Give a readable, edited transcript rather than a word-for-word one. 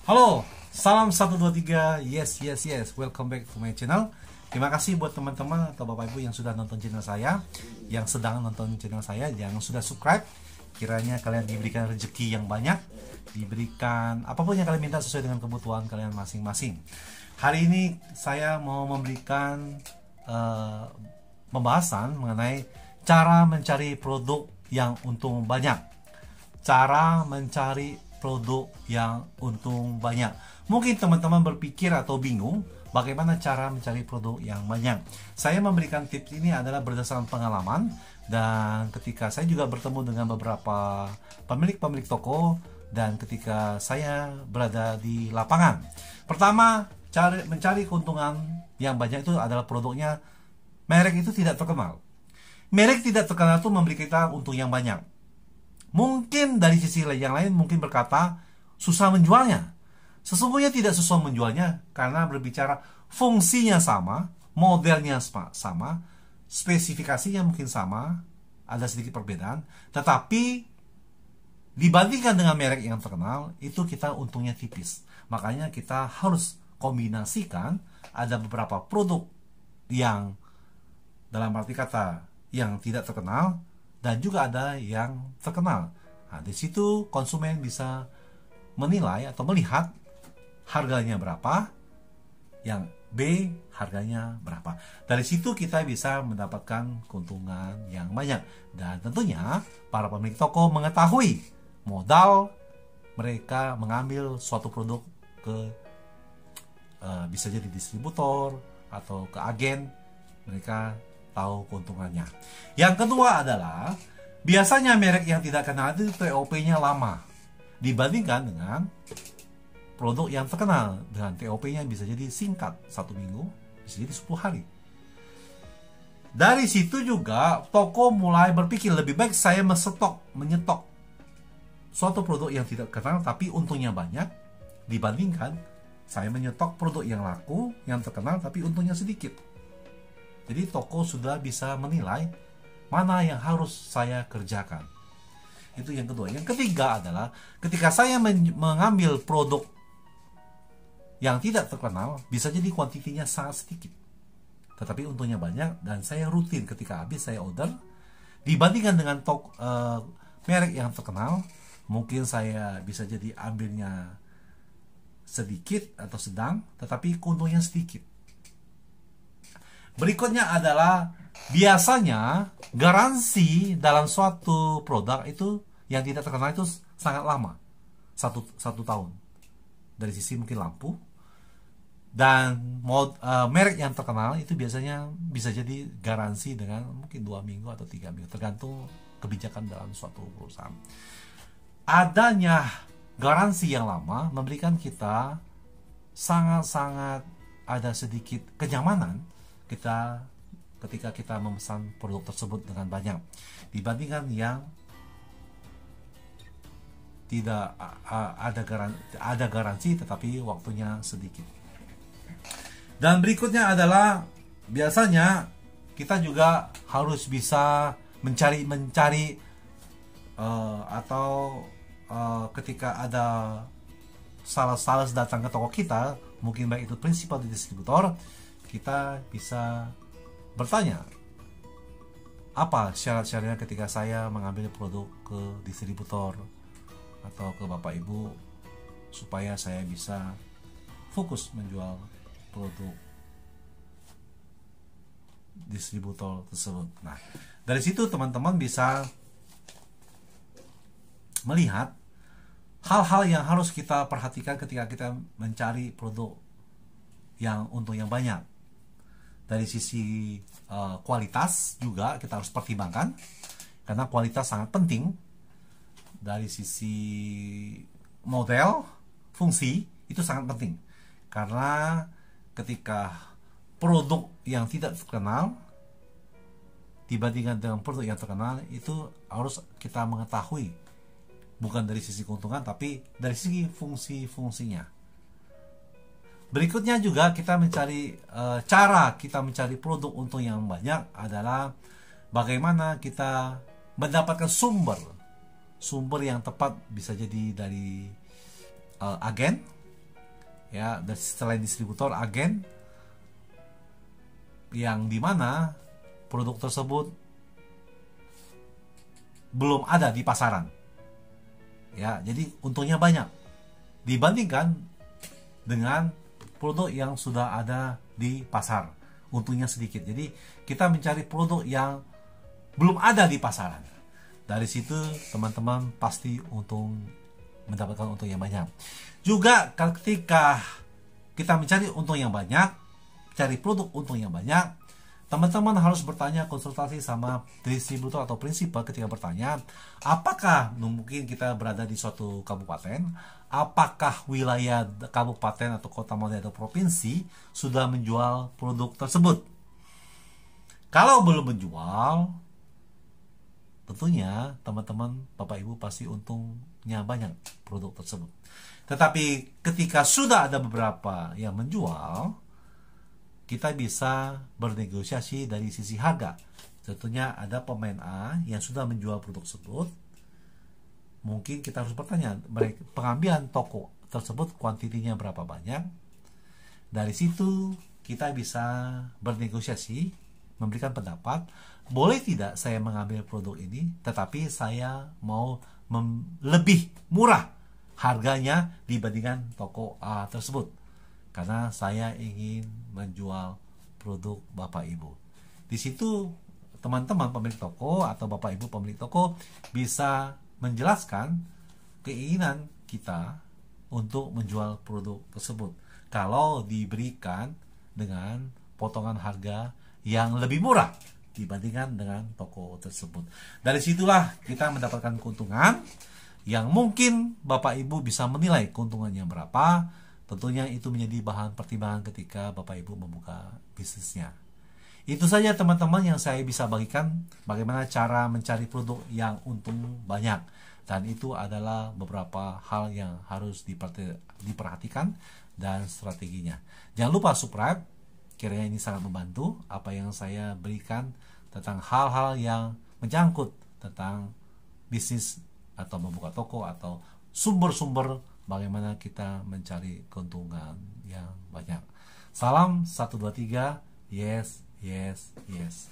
Halo, salam 123. Yes, yes, yes. Welcome back to my channel. Terima kasih buat teman-teman atau Bapak Ibu yang sudah nonton channel saya, yang sedang nonton channel saya, yang sudah subscribe. Kiranya kalian diberikan rezeki yang banyak, diberikan apapun yang kalian minta sesuai dengan kebutuhan kalian masing-masing. Hari ini saya mau memberikan pembahasan mengenai cara mencari produk yang untung banyak. Cara mencari produk yang untung banyak. Mungkin teman-teman berpikir atau bingung bagaimana cara mencari produk yang banyak. Saya memberikan tips ini adalah berdasarkan pengalaman, dan ketika saya juga bertemu dengan beberapa pemilik toko, dan ketika saya berada di lapangan. Pertama, mencari keuntungan yang banyak itu adalah produknya merek itu tidak terkenal. Merek tidak terkenal itu memberi kita untung yang banyak. Mungkin dari sisi yang lain mungkin berkata susah menjualnya. Sesungguhnya tidak susah menjualnya, karena berbicara fungsinya sama, modelnya sama, spesifikasinya mungkin sama, ada sedikit perbedaan, tetapi dibandingkan dengan merek yang terkenal, itu kita untungnya tipis. Makanya kita harus kombinasikan, ada beberapa produk yang dalam arti kata yang tidak terkenal, dan juga ada yang terkenal. Nah, di situ konsumen bisa menilai atau melihat harganya berapa, yang B harganya berapa. Dari situ kita bisa mendapatkan keuntungan yang banyak. Dan tentunya para pemilik toko mengetahui modal mereka mengambil suatu produk ke bisa jadi distributor atau ke agen, mereka tahu keuntungannya. Yang kedua adalah biasanya merek yang tidak kenal itu TOP-nya lama dibandingkan dengan produk yang terkenal, dengan TOP-nya bisa jadi singkat, 1 minggu, bisa jadi 10 hari. Dari situ juga toko mulai berpikir lebih baik saya menyetok suatu produk yang tidak terkenal tapi untungnya banyak, dibandingkan saya menyetok produk yang laku, yang terkenal tapi untungnya sedikit. Jadi toko sudah bisa menilai mana yang harus saya kerjakan. Itu yang kedua. Yang ketiga adalah ketika saya mengambil produk yang tidak terkenal, bisa jadi kuantitinya sangat sedikit, tetapi untungnya banyak, dan saya rutin ketika habis saya order. Dibandingkan dengan merek yang terkenal, mungkin saya bisa jadi ambilnya sedikit atau sedang, tetapi untungnya sedikit. Berikutnya adalah biasanya garansi dalam suatu produk itu yang tidak terkenal itu sangat lama, satu tahun dari sisi mungkin lampu. Dan merek yang terkenal itu biasanya bisa jadi garansi dengan mungkin 2 minggu atau 3 minggu, tergantung kebijakan dalam suatu perusahaan. Adanya garansi yang lama memberikan kita sangat-sangat ada sedikit kenyamanan kita ketika kita memesan produk tersebut dengan banyak, dibandingkan yang tidak ada garansi tetapi waktunya sedikit. Dan berikutnya adalah biasanya kita juga harus bisa mencari atau ketika ada sales datang ke toko kita, mungkin baik itu prinsipal di distributor, kita bisa bertanya apa syarat-syaratnya ketika saya mengambil produk ke distributor atau ke Bapak Ibu, supaya saya bisa fokus menjual produk distributor tersebut. Nah, dari situ teman-teman bisa melihat hal-hal yang harus kita perhatikan ketika kita mencari produk yang untung yang banyak. Dari sisi kualitas juga kita harus pertimbangkan, karena kualitas sangat penting. Dari sisi model, fungsi itu sangat penting, karena ketika produk yang tidak terkenal dibandingkan dengan produk yang terkenal, itu harus kita mengetahui, bukan dari sisi keuntungan tapi dari sisi fungsi-fungsinya. Berikutnya juga kita mencari cara kita mencari produk untung yang banyak adalah bagaimana kita mendapatkan sumber yang tepat, bisa jadi dari agen ya, dan selain distributor, agen, yang dimana produk tersebut belum ada di pasaran. Ya, jadi untungnya banyak dibandingkan dengan produk yang sudah ada di pasar. Untungnya sedikit. Jadi kita mencari produk yang belum ada di pasaran. Dari situ teman-teman pasti mendapatkan untung yang banyak. Juga ketika kita mencari untung yang banyak, cari produk untung yang banyak, teman-teman harus bertanya, konsultasi sama distributor atau prinsipal ketika bertanya, apakah mungkin kita berada di suatu kabupaten, apakah wilayah kabupaten atau kota maupun atau provinsi sudah menjual produk tersebut. Kalau belum menjual, tentunya teman-teman, Bapak Ibu pasti untungnya banyak produk tersebut. Tetapi ketika sudah ada beberapa yang menjual, kita bisa bernegosiasi dari sisi harga. Tentunya ada pemain A yang sudah menjual produk tersebut. Mungkin kita harus bertanya, pengambilan toko tersebut kuantitinya berapa banyak. Dari situ kita bisa bernegosiasi, memberikan pendapat, boleh tidak saya mengambil produk ini, tetapi saya mau lebih murah harganya dibandingkan toko A tersebut, karena saya ingin menjual produk Bapak Ibu. Di situ teman-teman pemilik toko atau Bapak Ibu pemilik toko bisa menjelaskan keinginan kita untuk menjual produk tersebut. Kalau diberikan dengan potongan harga yang lebih murah dibandingkan dengan toko tersebut. Dari situlah kita mendapatkan keuntungan yang mungkin Bapak Ibu bisa menilai keuntungannya berapa. Tentunya itu menjadi bahan pertimbangan ketika Bapak Ibu membuka bisnisnya. Itu saja teman-teman yang saya bisa bagikan, bagaimana cara mencari produk yang untung banyak. Dan itu adalah beberapa hal yang harus diperhatikan dan strateginya. Jangan lupa subscribe, kiranya ini sangat membantu apa yang saya berikan tentang hal-hal yang menyangkut tentang bisnis atau membuka toko atau sumber-sumber bagaimana kita mencari keuntungan yang banyak. Salam 1, 2, 3. Yes, yes, yes.